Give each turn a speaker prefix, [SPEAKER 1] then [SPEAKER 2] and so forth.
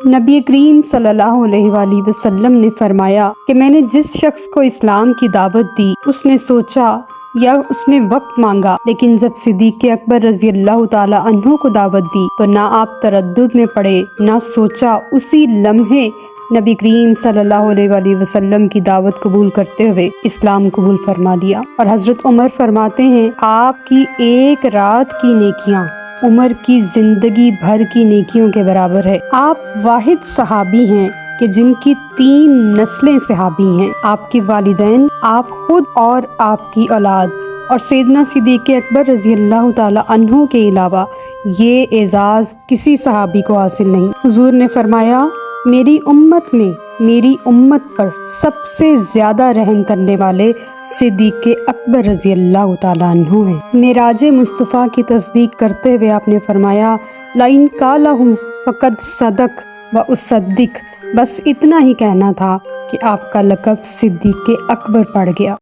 [SPEAKER 1] نبی کریم صلی اللہ علیہ وآلہ وسلم نے فرمایا کہ میں نے جس شخص کو اسلام کی دعوت دی اس نے سوچا یا اس نے وقت مانگا، لیکن جب صدیق اکبر رضی اللہ تعالی عنہ کو دعوت دی تو نہ آپ تردد میں پڑے، نہ سوچا، اسی لمحے نبی کریم صلی اللہ علیہ وآلہ وسلم کی دعوت قبول کرتے ہوئے اسلام قبول فرما لیا۔ اور حضرت عمر فرماتے ہیں آپ کی ایک رات کی نیکیاں عمر کی زندگی بھر کی نیکیوں کے برابر ہے۔ آپ واحد صحابی ہیں کہ جن کی 3 نسلیں صحابی ہیں، آپ کے والدین، آپ خود اور آپ کی اولاد، اور سیدنا صدیق اکبر رضی اللہ تعالی عنہ کے علاوہ یہ اعزاز کسی صحابی کو حاصل نہیں۔ حضور نے فرمایا میری امت پر سب سے زیادہ رحم کرنے والے صدیق اکبر رضی اللہ تعالیٰ عنہ ہیں۔ معراج مصطفیٰ کی تصدیق کرتے ہوئے آپ نے فرمایا لَإِن قَالَهُ فَقَدْ صَدَقَ وَأُصَدِّقُ، بس اتنا ہی کہنا تھا کہ آپ کا لقب صدیق اکبر پڑ گیا۔